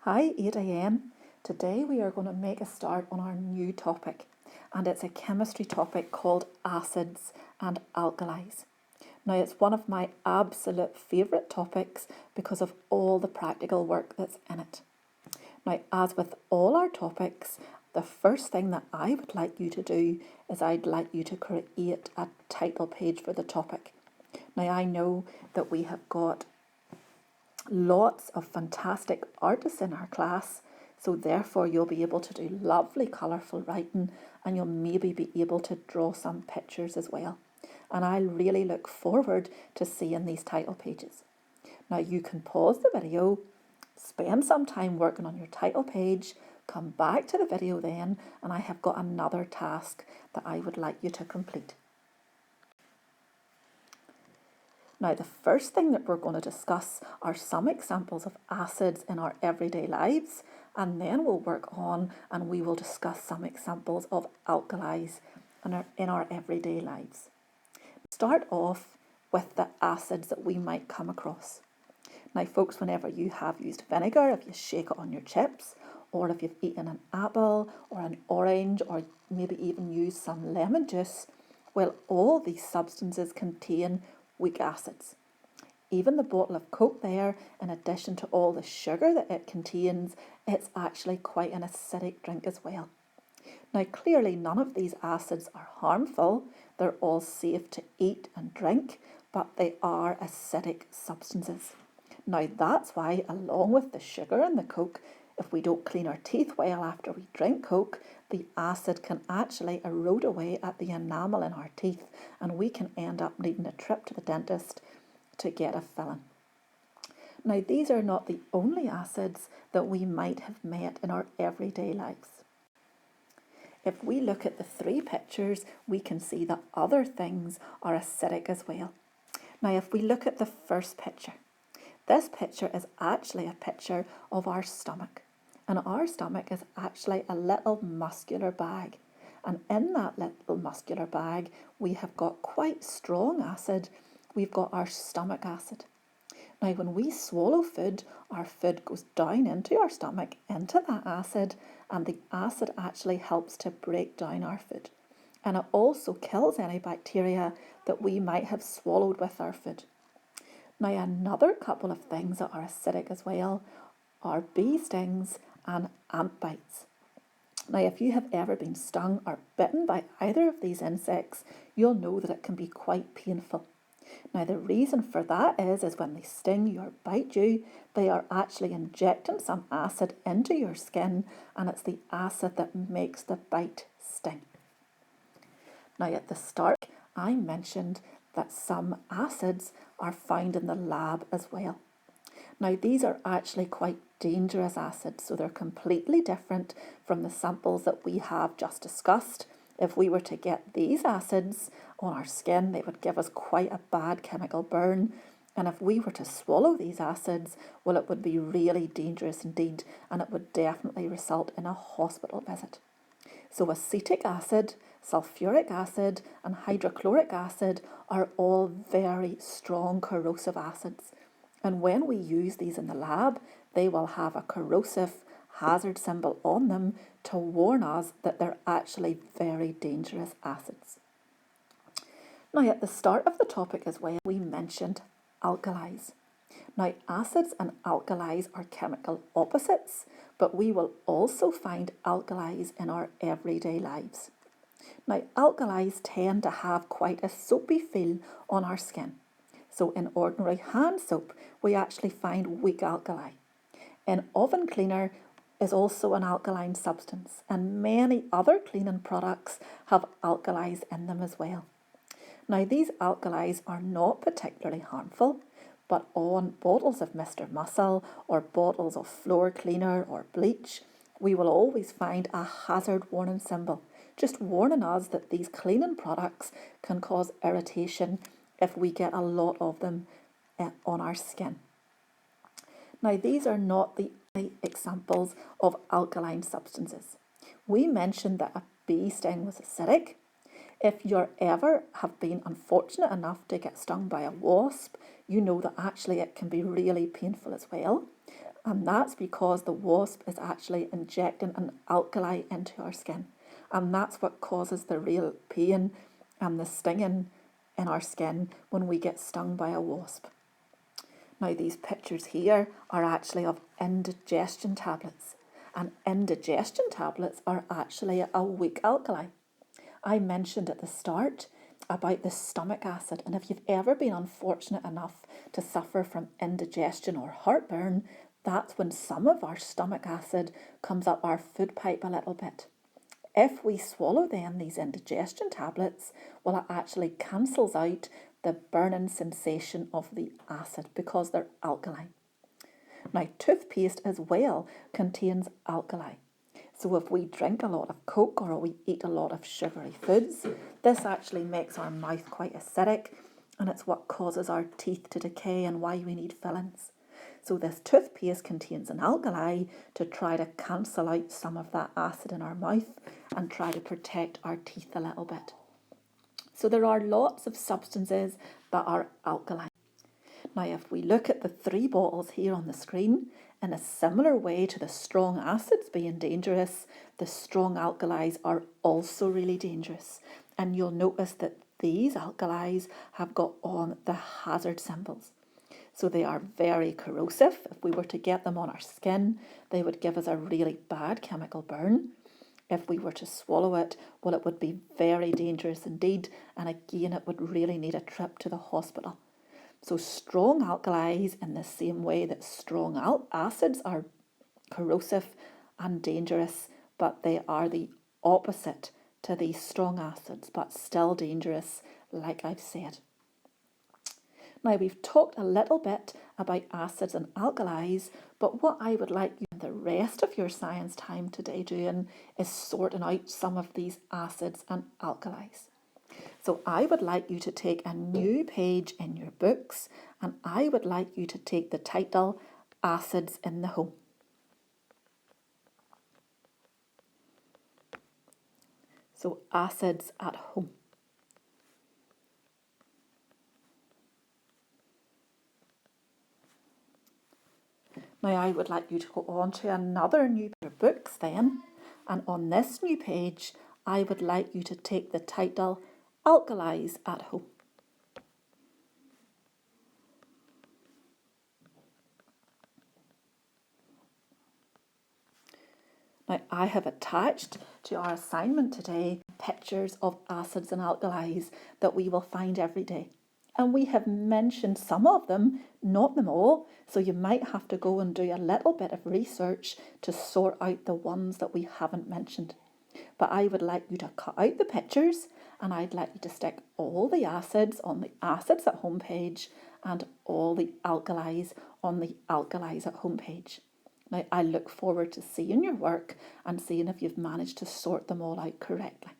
Hi 8am. Today we are going to make a start on our new topic, and it's a chemistry topic called acids and alkalis. Now it's one of my absolute favourite topics because of all the practical work that's in it. Now, as with all our topics, the first thing that I would like you to do is I'd like you to create a title page for the topic. Now I know that we have got lots of fantastic artists in our class, so therefore you'll be able to do lovely colourful writing, and you'll maybe be able to draw some pictures as well. And I really look forward to seeing these title pages. Now you can pause the video, spend some time working on your title page, come back to the video then, and I have got another task that I would like you to complete. Now, the first thing that we're going to discuss are some examples of acids in our everyday lives, and then we'll work on and we will discuss some examples of alkalis in our everyday lives. Start off with the acids that we might come across. Now, folks, whenever you have used vinegar, if you shake it on your chips, or if you've eaten an apple or an orange, or maybe even used some lemon juice, well, all these substances contain weak acids. Even the bottle of Coke there, in addition to all the sugar that it contains, it's actually quite an acidic drink as well. Now, clearly none of these acids are harmful. They're all safe to eat and drink, but they are acidic substances. Now, that's why, along with the sugar in the Coke, if we don't clean our teeth well after we drink Coke, the acid can actually erode away at the enamel in our teeth, and we can end up needing a trip to the dentist to get a filling. Now, these are not the only acids that we might have met in our everyday lives. If we look at the three pictures, we can see that other things are acidic as well. Now, if we look at the first picture, this picture is actually a picture of our stomach. And our stomach is actually a little muscular bag. And in that little muscular bag, we have got quite strong acid. We've got our stomach acid. Now, when we swallow food, our food goes down into our stomach, into that acid, and the acid actually helps to break down our food. And it also kills any bacteria that we might have swallowed with our food. Now, another couple of things that are acidic as well are bee stings and ant bites. Now, if you have ever been stung or bitten by either of these insects, you'll know that it can be quite painful. Now, the reason for that is when they sting you or bite you, they are actually injecting some acid into your skin, and it's the acid that makes the bite sting. Now, at the start, I mentioned that some acids are found in the lab as well. Now, these are actually quite dangerous acids, so they're completely different from the samples that we have just discussed. If we were to get these acids on our skin, they would give us quite a bad chemical burn. And if we were to swallow these acids, well, it would be really dangerous indeed, and it would definitely result in a hospital visit. So acetic acid, sulfuric acid, and hydrochloric acid are all very strong corrosive acids. And when we use these in the lab, they will have a corrosive hazard symbol on them to warn us that they're actually very dangerous acids. Now, at the start of the topic as well, we mentioned alkalis. Now, acids and alkalis are chemical opposites, but we will also find alkalis in our everyday lives. Now, alkalis tend to have quite a soapy feel on our skin. So in ordinary hand soap, we actually find weak alkali. In oven cleaner is also an alkaline substance, and many other cleaning products have alkalis in them as well. Now, these alkalis are not particularly harmful, but on bottles of Mr. Muscle or bottles of floor cleaner or bleach, we will always find a hazard warning symbol, just warning us that these cleaning products can cause irritation if we get a lot of them on our skin. Now, these are not the only examples of alkaline substances. We mentioned that a bee sting was acidic. If you're ever have been unfortunate enough to get stung by a wasp, you know that actually it can be really painful as well. And that's because the wasp is actually injecting an alkali into our skin. And that's what causes the real pain and the stinging in our skin when we get stung by a wasp. Now, these pictures here are actually of indigestion tablets. And indigestion tablets are actually a weak alkali. I mentioned at the start about the stomach acid, and if you've ever been unfortunate enough to suffer from indigestion or heartburn, that's when some of our stomach acid comes up our food pipe a little bit. If we swallow then these indigestion tablets, well, it actually cancels out the burning sensation of the acid because they're alkaline. Now, toothpaste as well contains alkali. So if we drink a lot of Coke or we eat a lot of sugary foods, this actually makes our mouth quite acidic, and it's what causes our teeth to decay and why we need fillings. So this toothpaste contains an alkali to try to cancel out some of that acid in our mouth and try to protect our teeth a little bit. So there are lots of substances that are alkaline. Now, if we look at the 3 bottles here on the screen, in a similar way to the strong acids being dangerous, the strong alkalis are also really dangerous. And you'll notice that these alkalis have got on the hazard symbols. So they are very corrosive. If we were to get them on our skin, they would give us a really bad chemical burn. If we were to swallow it, well, it would be very dangerous indeed. And again, it would really need a trip to the hospital. So strong alkalis, in the same way that strong acids are corrosive and dangerous, but they are the opposite to these strong acids, but still dangerous, like I've said. Now, we've talked a little bit about acids and alkalis, but what I would like you the rest of your science time today doing is sorting out some of these acids and alkalis. So I would like you to take a new page in your books, and I would like you to take the title Acids in the Home. So acids at home. Now I would like you to go on to another new pair of books then, and on this new page I would like you to take the title Alkalis at Home. Now I have attached to our assignment today pictures of acids and alkalis that we will find every day. And we have mentioned some of them, not them all, so you might have to go and do a little bit of research to sort out the ones that we haven't mentioned. But I would like you to cut out the pictures, and I'd like you to stick all the acids on the Acids at Home page and all the alkalis on the Alkalis at Home page. Now, I look forward to seeing your work and seeing if you've managed to sort them all out correctly.